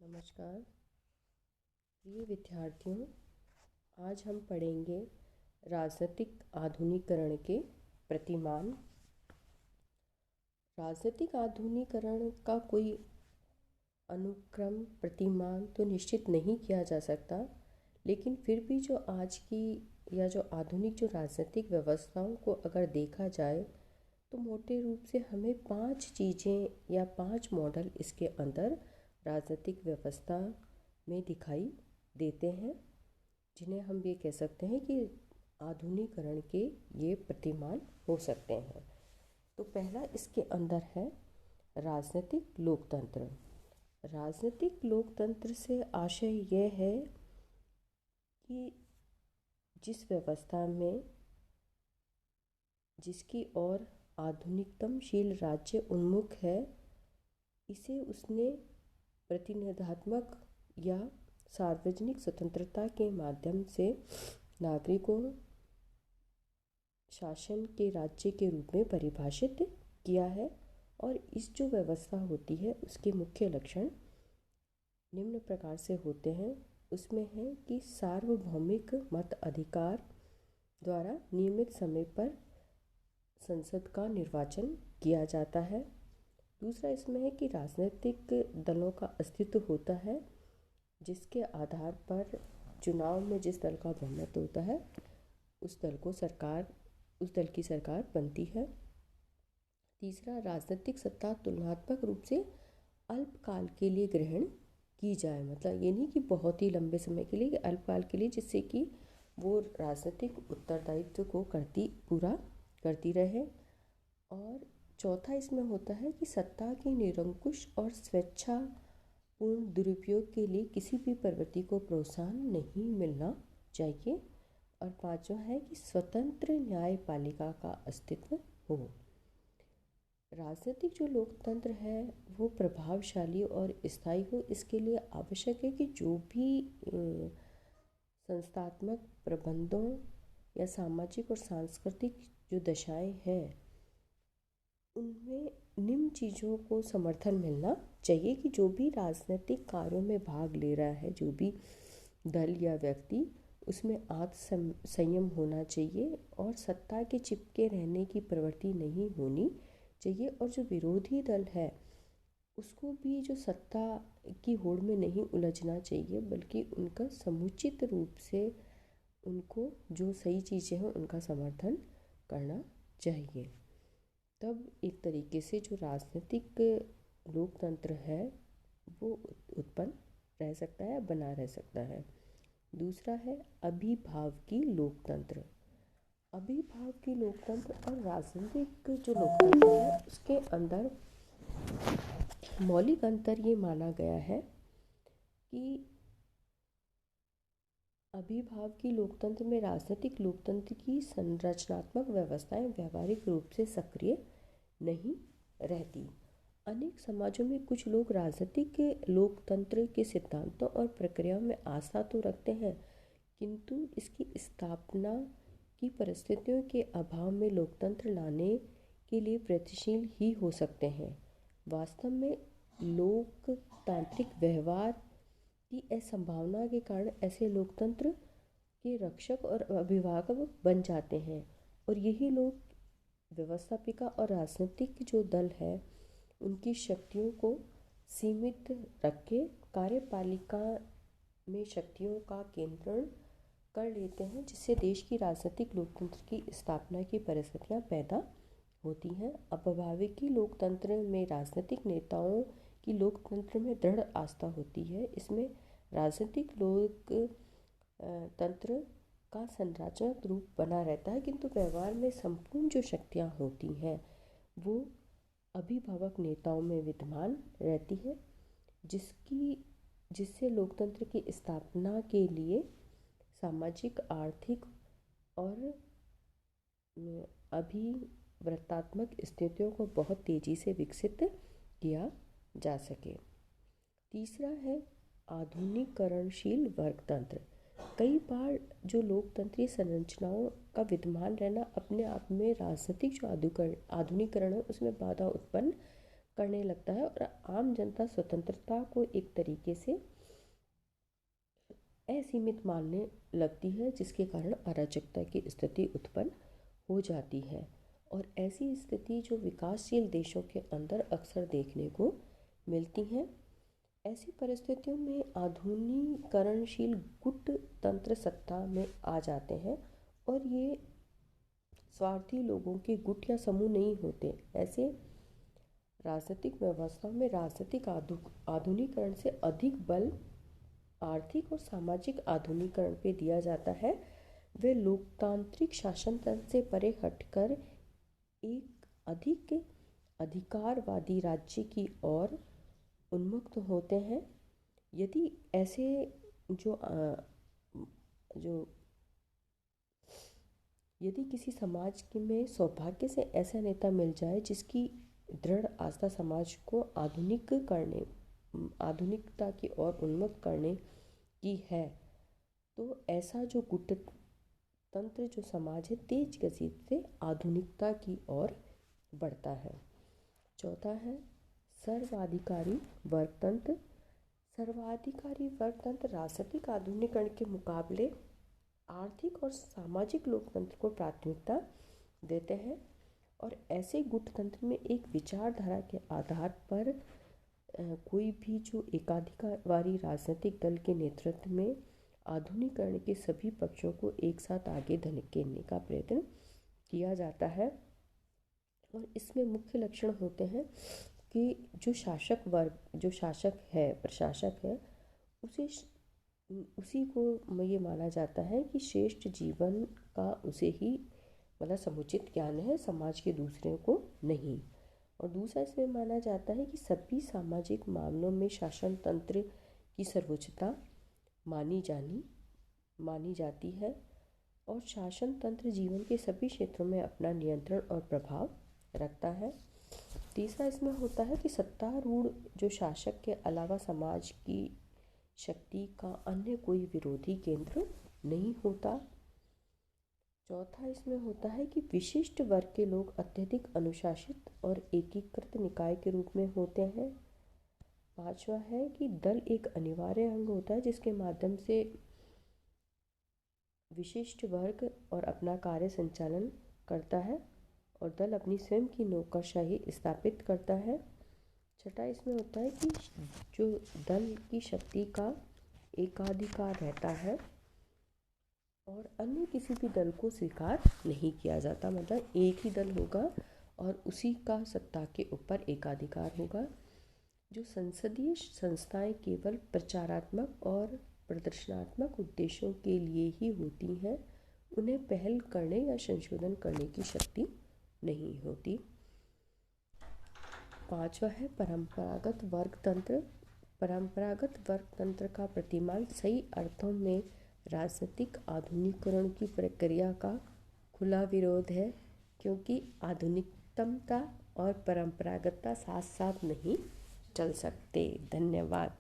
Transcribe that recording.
नमस्कार प्रिय विद्यार्थियों। आज हम पढ़ेंगे राजनीतिक आधुनिकीकरण के प्रतिमान। राजनीतिक आधुनिकीकरण का कोई अनुक्रम प्रतिमान तो निश्चित नहीं किया जा सकता, लेकिन फिर भी जो आज की या जो आधुनिक जो राजनीतिक व्यवस्थाओं को अगर देखा जाए तो मोटे रूप से हमें 5 चीज़ें या 5 मॉडल इसके अंदर राजनीतिक व्यवस्था में दिखाई देते हैं, जिन्हें हम ये कह सकते हैं कि आधुनिकीकरण के ये प्रतिमान हो सकते हैं। तो पहला इसके अंदर है राजनीतिक लोकतंत्र। राजनीतिक लोकतंत्र से आशय यह है कि जिस व्यवस्था में जिसकी ओर आधुनिकतमशील राज्य उन्मुख है, इसे उसने प्रतिनिधात्मक या सार्वजनिक स्वतंत्रता के माध्यम से नागरिकों शासन के राज्य के रूप में परिभाषित किया है। और इस जो व्यवस्था होती है उसके मुख्य लक्षण निम्न प्रकार से होते हैं। उसमें है कि सार्वभौमिक मत अधिकार द्वारा नियमित समय पर संसद का निर्वाचन किया जाता है। दूसरा इसमें है कि राजनीतिक दलों का अस्तित्व होता है, जिसके आधार पर चुनाव में जिस दल का बहुमत होता है उस दल की सरकार बनती है। तीसरा, राजनीतिक सत्ता तुलनात्मक रूप से अल्पकाल के लिए ग्रहण की जाए, मतलब ये नहीं कि बहुत ही लंबे समय के लिए, अल्पकाल के लिए, जिससे कि वो राजनीतिक उत्तरदायित्व को पूरा करती रहे। और चौथा इसमें होता है कि सत्ता के निरंकुश और स्वेच्छापूर्ण दुरुपयोग के लिए किसी भी प्रवृत्ति को प्रोत्साहन नहीं मिलना चाहिए। और पांचवा है कि स्वतंत्र न्यायपालिका का अस्तित्व हो। राजनीतिक जो लोकतंत्र है वो प्रभावशाली और स्थायी हो, इसके लिए आवश्यक है कि जो भी संस्थात्मक प्रबंधों या सामाजिक और सांस्कृतिक जो दशाएं हैं उनमें निम्न चीज़ों को समर्थन मिलना चाहिए कि जो भी राजनीतिक कार्यों में भाग ले रहा है, जो भी दल या व्यक्ति, उसमें आत्म संयम होना चाहिए और सत्ता के चिपके रहने की प्रवृत्ति नहीं होनी चाहिए। और जो विरोधी दल है उसको भी जो सत्ता की होड़ में नहीं उलझना चाहिए, बल्कि उनका समुचित रूप से उनको जो सही चीज़ें हैं उनका समर्थन करना चाहिए। तब एक तरीके से जो राजनीतिक लोकतंत्र है वो उत्पन्न रह सकता है, बना रह सकता है। दूसरा है अभिभावकी लोकतंत्र। अभिभावकी लोकतंत्र और राजनीतिक जो लोकतंत्र है उसके अंदर मौलिक अंतर ये माना गया है कि अभिभावकी लोकतंत्र में राजनीतिक लोकतंत्र की संरचनात्मक व्यवस्थाएं व्यावहारिक रूप से सक्रिय नहीं रहती। अनेक समाजों में कुछ लोग राजनीतिक लोकतंत्र के सिद्धांतों और प्रक्रियाओं में आस्था तो रखते हैं, किंतु इसकी स्थापना की परिस्थितियों के अभाव में लोकतंत्र लाने के लिए प्रयत्नशील ही हो सकते हैं। वास्तव में लोकतांत्रिक व्यवहार की असंभावना के कारण ऐसे लोकतंत्र के रक्षक और अभिभावक बन जाते हैं, और यही लोग व्यवस्थापिका और राजनीतिक जो दल है उनकी शक्तियों को सीमित रख के कार्यपालिका में शक्तियों का केंद्रण कर लेते हैं, जिससे देश की राजनीतिक लोकतंत्र की स्थापना की परिस्थितियां पैदा होती हैं। अभिभावकी लोकतंत्र में राजनीतिक नेताओं की लोकतंत्र में दृढ़ आस्था होती है। इसमें राजनीतिक लोक तंत्र का संरचनात्मक रूप बना रहता है, किंतु व्यवहार में संपूर्ण जो शक्तियाँ होती हैं वो अभिभावक नेताओं में विद्यमान रहती है, जिससे लोकतंत्र की स्थापना के लिए सामाजिक, आर्थिक और अभिवृत्तात्मक स्थितियों को बहुत तेज़ी से विकसित किया जा सके। तीसरा है आधुनिकीकरणशील वर्गतंत्र। कई बार जो लोकतंत्रीय संरचनाओं का विद्यमान रहना अपने आप में राजनीतिक जो आधुनिकीकरण है उसमें बाधा उत्पन्न करने लगता है और आम जनता स्वतंत्रता को एक तरीके से असीमित मानने लगती है, जिसके कारण अराजकता की स्थिति उत्पन्न हो जाती है। और ऐसी स्थिति जो विकासशील देशों के अंदर अक्सर देखने को मिलती हैं। ऐसी परिस्थितियों में आधुनिकरणशील गुट तंत्र सत्ता में आ जाते हैं और ये स्वार्थी लोगों के गुट या समूह नहीं होते। ऐसे राजनीतिक व्यवस्थाओं में राजनीतिक आधुनिकरण से अधिक बल आर्थिक और सामाजिक आधुनिकरण पे दिया जाता है। वे लोकतांत्रिक शासन तंत्र से परे हटकर एक अधिक अधिकारवादी राज्य की ओर उन्मुक्त होते हैं। यदि ऐसे जो जो यदि किसी समाज में सौभाग्य से ऐसा नेता मिल जाए जिसकी दृढ़ आस्था समाज को आधुनिकता की ओर उन्मुक्त करने की है, तो ऐसा जो गुट तंत्र जो समाज है तेज गति से आधुनिकता की ओर बढ़ता है। चौथा है सर्वाधिकारी वर्गतंत्र। सर्वाधिकारी वर्गतंत्र राजनीतिक आधुनिकरण के मुकाबले आर्थिक और सामाजिक लोकतंत्र को प्राथमिकता देते हैं और ऐसे गुट तंत्र में एक विचारधारा के आधार पर कोई भी जो एकाधिकारवादी राजनीतिक दल के नेतृत्व में आधुनिकरण के सभी पक्षों को एक साथ आगे धकेलने का प्रयत्न किया जाता है। और इसमें मुख्य लक्षण होते हैं कि जो शासक वर्ग, जो शासक है, प्रशासक है, उसी को ये माना जाता है कि श्रेष्ठ जीवन का उसे ही मतलब समुचित ज्ञान है, समाज के दूसरे को नहीं। और दूसरा इसमें माना जाता है कि सभी सामाजिक मामलों में शासन तंत्र की सर्वोच्चता मानी जाती है और शासन तंत्र जीवन के सभी क्षेत्रों में अपना नियंत्रण और प्रभाव रखता है। तीसरा इसमें होता है कि सत्तारूढ़ जो शासक के अलावा समाज की शक्ति का अन्य कोई विरोधी केंद्र नहीं होता। चौथा इसमें होता है कि विशिष्ट वर्ग के लोग अत्यधिक अनुशासित और एकीकृत निकाय के रूप में होते हैं। पांचवा है कि दल एक अनिवार्य अंग होता है जिसके माध्यम से विशिष्ट वर्ग और अपना कार्य संचालन करता है और दल अपनी स्वयं की नौकरशाही स्थापित करता है। छठा इसमें होता है कि जो दल की शक्ति का एकाधिकार रहता है और अन्य किसी भी दल को स्वीकार नहीं किया जाता। मतलब एक ही दल होगा और उसी का सत्ता के ऊपर एकाधिकार होगा। जो संसदीय संस्थाएं केवल प्रचारात्मक और प्रदर्शनात्मक उद्देश्यों के लिए ही होती हैं, उन्हें पहल करने या संशोधन करने की शक्ति नहीं होती। पांचवा है परंपरागत वर्गतंत्र। परंपरागत वर्गतंत्र का प्रतिमान सही अर्थों में राजनीतिक आधुनिकीकरण की प्रक्रिया का खुला विरोध है, क्योंकि आधुनिकतमता और परंपरागतता साथ साथ नहीं चल सकते। धन्यवाद।